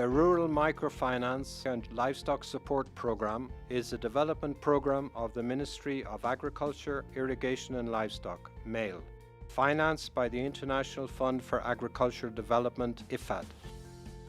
The Rural Microfinance and Livestock Support Programme is a development programme of the Ministry of Agriculture, Irrigation and Livestock, MAIL, financed by the International Fund for Agricultural Development, IFAD,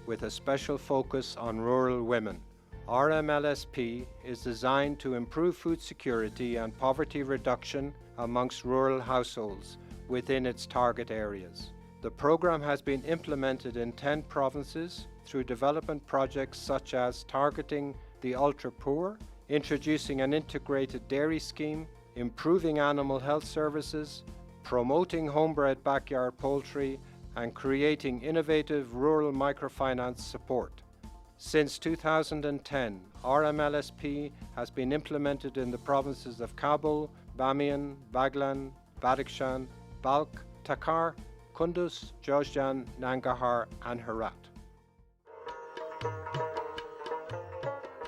with a special focus on rural women. RMLSP is designed to improve food security and poverty reduction amongst rural households within its target areas. The program has been implemented in 10 provinces through development projects such as targeting the ultra-poor, introducing an integrated dairy scheme, improving animal health services, promoting homebred backyard poultry, and creating innovative rural microfinance support. Since 2010, RMLSP has been implemented in the provinces of Kabul, Bamiyan, Baghlan, Badakhshan, Balkh, Takhar, Kunduz, Jowzjan, Nangarhar and Herat.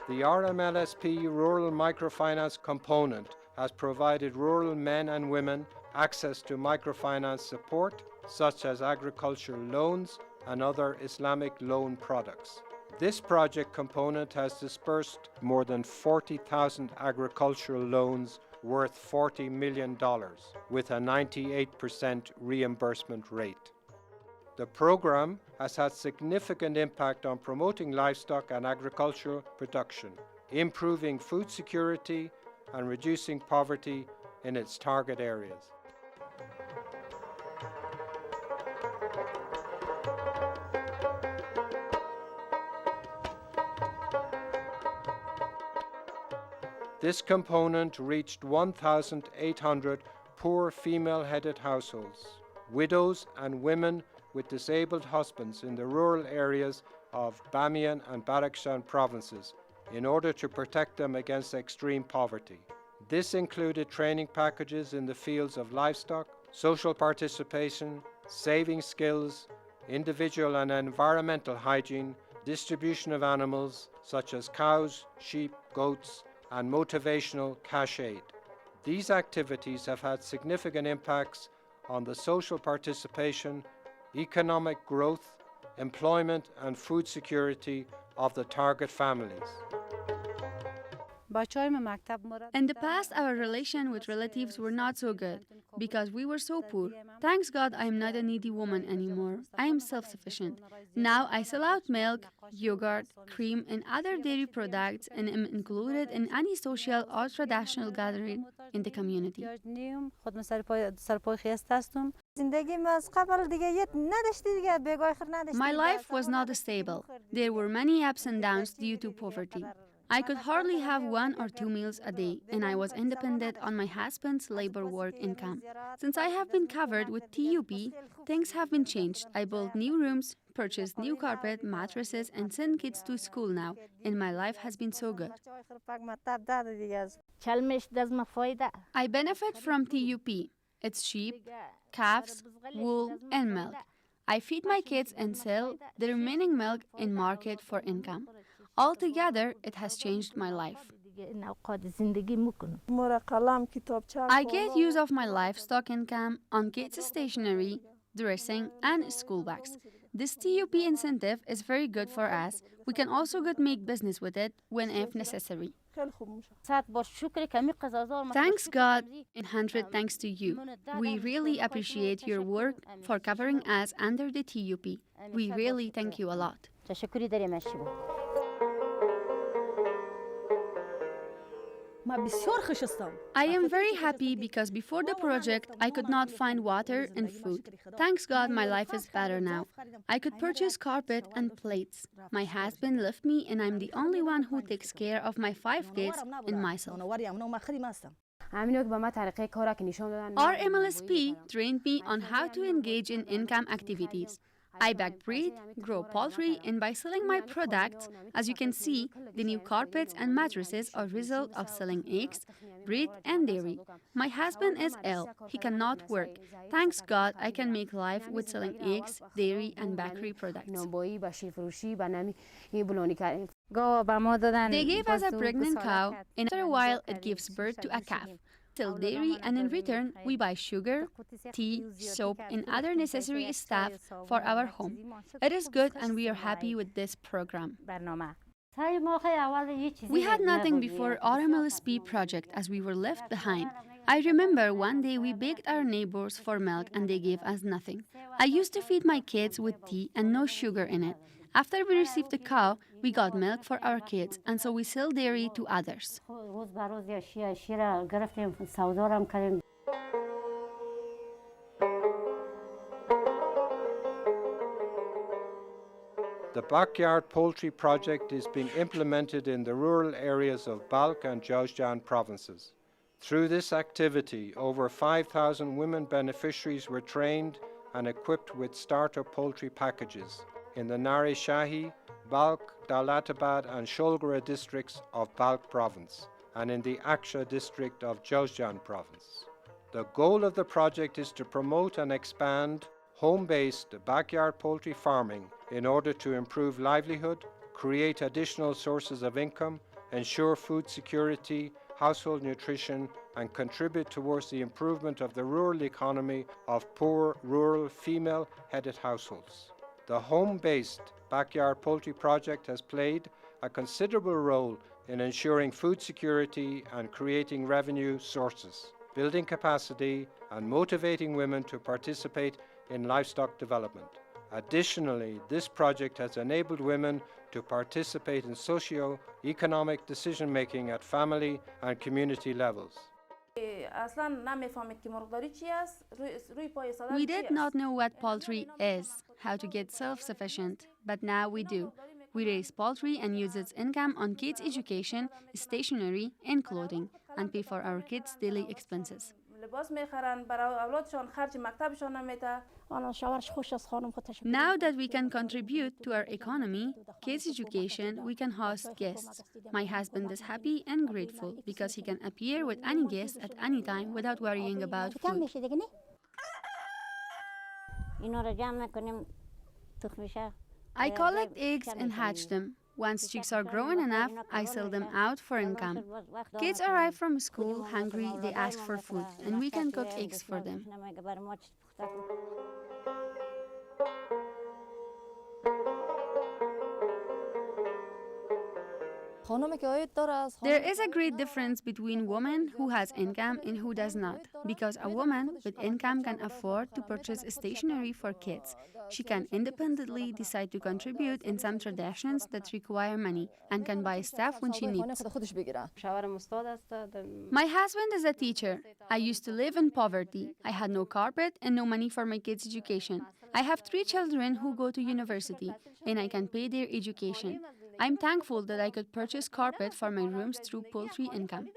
The RMLSP Rural Microfinance component has provided rural men and women access to microfinance support such as agricultural loans and other Islamic loan products. This project component has disbursed more than 40,000 agricultural loans worth $40 million with a 98% reimbursement rate. The program has had significant impact on promoting livestock and agricultural production, improving food security and reducing poverty in its target areas. This component reached 1,800 poor female-headed households, widows and women with disabled husbands in the rural areas of Bamiyan and Badakhshan provinces in order to protect them against extreme poverty. This included training packages in the fields of livestock, social participation, saving skills, individual and environmental hygiene, distribution of animals such as cows, sheep, goats, and motivational cash aid. These activities have had significant impacts on the social participation, economic growth, employment and food security of the target families. In the past, our relation with relatives were not so good because we were so poor. Thanks God, I am not a needy woman anymore. I am self-sufficient. Now I sell out milk, yogurt, cream, and other dairy products and am included in any social or traditional gathering in the community. My life was not stable. There were many ups and downs due to poverty. I could hardly have 1 or 2 meals a day, and I was independent on my husband's labor work income. Since I have been covered with TUP, things have been changed. I built new rooms, purchased new carpet, mattresses, and sent kids to school now, and my life has been so good. I benefit from TUP. It's sheep, calves, wool, and milk. I feed my kids and sell the remaining milk in market for income. Altogether, it has changed my life. I get use of my livestock income on kids' stationery, dressing, and school bags. This TUP incentive is very good for us. We can also make business with it when if necessary. Thanks God and 100 thanks to you. We really appreciate your work for covering us under the TUP. We really thank you a lot. I am very happy because before the project, I could not find water and food. Thanks God, my life is better now. I could purchase carpet and plates. My husband left me and I'm the only one who takes care of my 5 kids and myself. RMLSP trained me on how to engage in income activities. I bag breed, grow poultry, and by selling my products, as you can see, the new carpets and mattresses are a result of selling eggs, bread, and dairy. My husband is ill. He cannot work. Thanks God, I can make life with selling eggs, dairy, and bakery products. They gave us a pregnant cow, and after a while, it gives birth to a calf. sell dairy, and in return, we buy sugar, tea, soap, and other necessary stuff for our home. It is good, and we are happy with this program. We had nothing before RMLSP project as we were left behind. I remember one day we begged our neighbors for milk and they gave us nothing. I used to feed my kids with tea and no sugar in it. After we received the cow, we got milk for our kids, and so we sell dairy to others. The Backyard Poultry Project is being implemented in the rural areas of Balkh and Jowzjan provinces. Through this activity, over 5,000 women beneficiaries were trained and equipped with starter poultry packages in the Nari Shahi, Balkh, Dalatabad and Sholgura districts of Balkh province and in the Aksha district of Jowzjan province. The goal of the project is to promote and expand home-based backyard poultry farming in order to improve livelihood, create additional sources of income, ensure food security, household nutrition, and contribute towards the improvement of the rural economy of poor, rural, female-headed households. The home-based backyard poultry project has played a considerable role in ensuring food security and creating revenue sources, building capacity, and motivating women to participate in livestock development. Additionally, this project has enabled women to participate in socio-economic decision-making at family and community levels. We did not know what poultry is, how to get self-sufficient, but now we do. We raise poultry and use its income on kids' education, stationery, and clothing, and pay for our kids' daily expenses. Now that we can contribute to our economy, kids' education, we can host guests. My husband is happy and grateful because he can appear with any guest at any time without worrying about food. I collect eggs and hatch them. Once chicks are grown enough, I sell them out for income. Kids arrive from school hungry, they ask for food, and we can cook eggs for them. There is a great difference between women who has income and who does not, because a woman with income can afford to purchase stationery for kids. She can independently decide to contribute in some traditions that require money and can buy stuff when she needs. My husband is a teacher. I used to live in poverty. I had no carpet and no money for my kids' education. I have 3 children who go to university, and I can pay their education. I'm thankful that I could purchase carpet for my rooms through poultry income.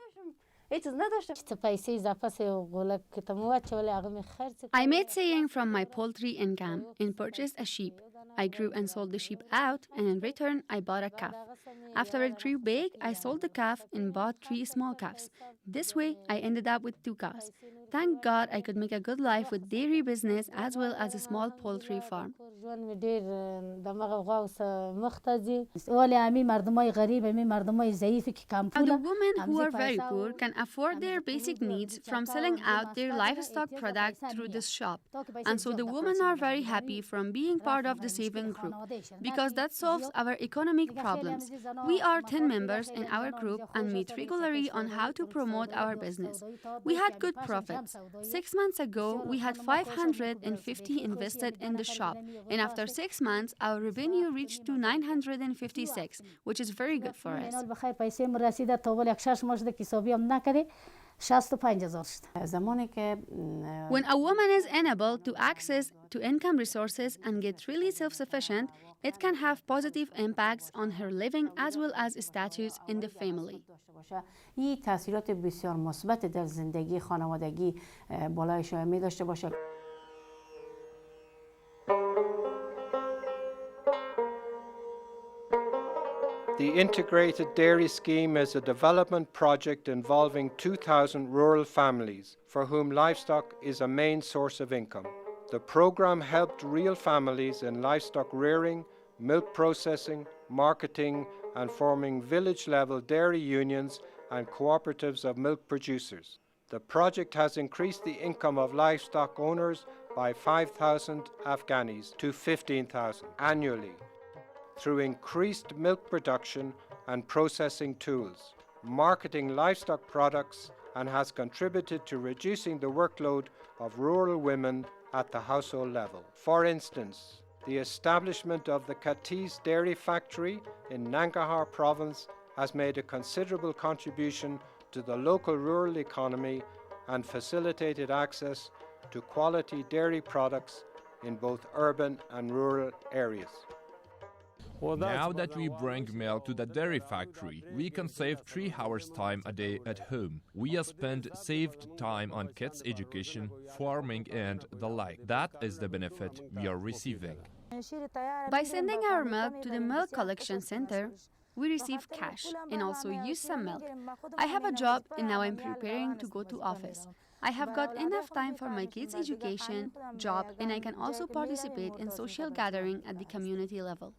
I made saying from my poultry income and purchased a sheep. I grew and sold the sheep out, and in return, I bought a calf. After it grew big, I sold the calf and bought 3 small calves. This way, I ended up with 2 cows. Thank God I could make a good life with dairy business as well as a small poultry farm. The women who are very poor can afford their basic needs from selling out their livestock product through this shop. And so the women are very happy from being part of the saving group because that solves our economic problems. We are 10 members in our group and meet regularly on how to promote our business. We had good profits. 6 months ago, we had 550 invested in the shop, and after 6 months, our revenue reached to 956, which is very good for us. When a woman is unable to access to income resources and get really self-sufficient, it can have positive impacts on her living as well as status in the family. این تاثیرات بسیار مثبت در زندگی خانوادگی بالای شایع داشته باشه. The Integrated Dairy Scheme is a development project involving 2,000 rural families for whom livestock is a main source of income. The program helped real families in livestock rearing, milk processing, marketing, and forming village-level dairy unions and cooperatives of milk producers. The project has increased the income of livestock owners by 5,000 Afghanis to 15,000 annually through increased milk production and processing tools, marketing livestock products, and has contributed to reducing the workload of rural women at the household level. For instance, the establishment of the Katiz dairy factory in Nangarhar province has made a considerable contribution to the local rural economy and facilitated access to quality dairy products in both urban and rural areas. Now that we bring milk to the dairy factory, we can save 3 hours time a day at home. We have spent saved time on kids' education, farming and the like. That is the benefit we are receiving. By sending our milk to the milk collection center, we receive cash and also use some milk. I have a job and now I'm preparing to go to office. I have got enough time for my kids' education, job, and I can also participate in social gathering at the community level.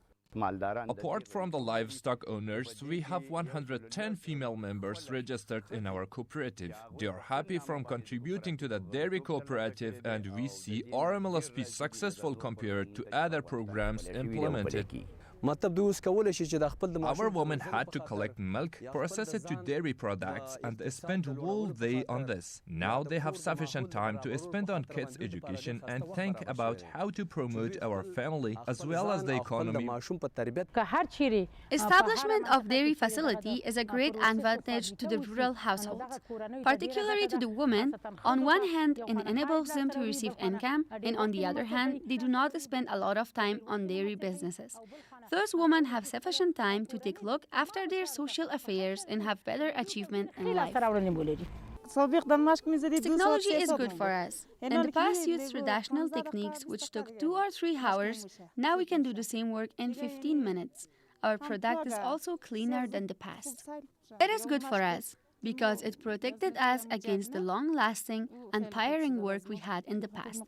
Apart from the livestock owners, we have 110 female members registered in our cooperative. They are happy from contributing to the dairy cooperative, and we see RMLSP successful compared to other programs implemented. Our women had to collect milk, process it to dairy products, and spend all day on this. Now they have sufficient time to spend on kids' education and think about how to promote our family as well as the economy. Establishment of dairy facility is a great advantage to the rural households, particularly to the women. On one hand, it enables them to receive income, and on the other hand, they do not spend a lot of time on dairy businesses. Those women have sufficient time to take look after their social affairs and have better achievement in life. Technology is good for us. In the past used traditional techniques which took 2 or 3 hours. Now we can do the same work in 15 minutes. Our product is also cleaner than the past. It is good for us because it protected us against the long-lasting and tiring work we had in the past.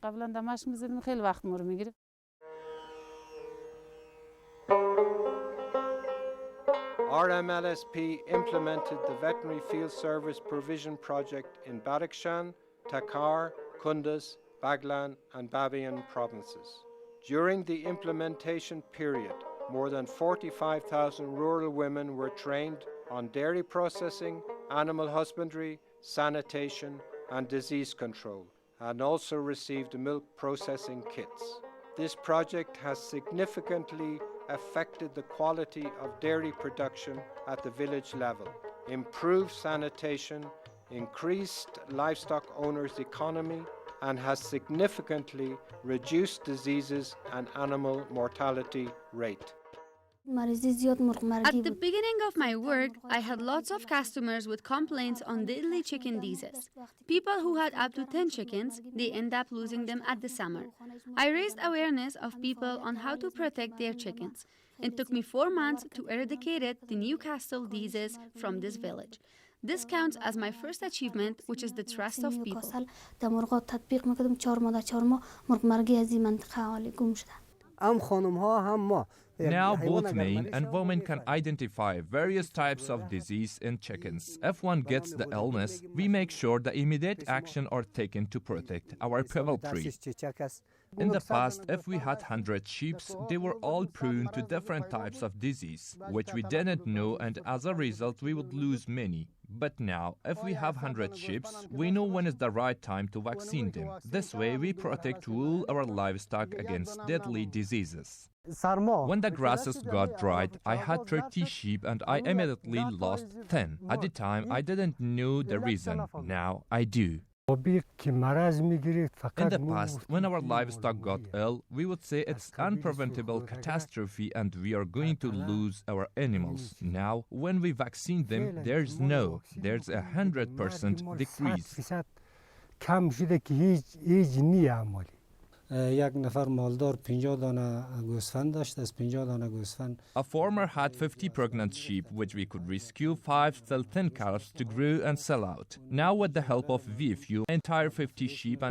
RMLSP implemented the Veterinary Field Service Provision Project in Badakhshan, Takhar, Kunduz, Baglan and Babian provinces. During the implementation period, more than 45,000 rural women were trained on dairy processing, animal husbandry, sanitation and disease control, and also received milk processing kits. This project has significantly affected the quality of dairy production at the village level, improved sanitation, increased livestock owners' economy, and has significantly reduced diseases and animal mortality rate. At the beginning of my work, I had lots of customers with complaints on deadly chicken disease. People who had up to 10 chickens, they end up losing them at the summer. I raised awareness of people on how to protect their chickens. It took me 4 months to eradicate the Newcastle disease from this village. This counts as my first achievement, which is the trust of people. Now both men and women can identify various types of disease in chickens. If one gets the illness, we make sure the immediate action are taken to protect our poultry. In the past, if we had 100 sheep, they were all prone to different types of disease, which we didn't know, and as a result, we would lose many. But now, if we have 100 sheep, we know when is the right time to vaccine them. This way, we protect all our livestock against deadly diseases. When the grasses got dried, I had 30 sheep and I immediately lost 10. At the time, I didn't know the reason. Now I do. In the past, when our livestock got ill, we would say it's unpreventable catastrophe and we are going to lose our animals. Now, when we vaccine them, there's 100% decrease. A farmer had 50 pregnant sheep, which we could rescue 5 till 10 calves to grow and sell out. Now, with the help of VFU, entire 50 sheep and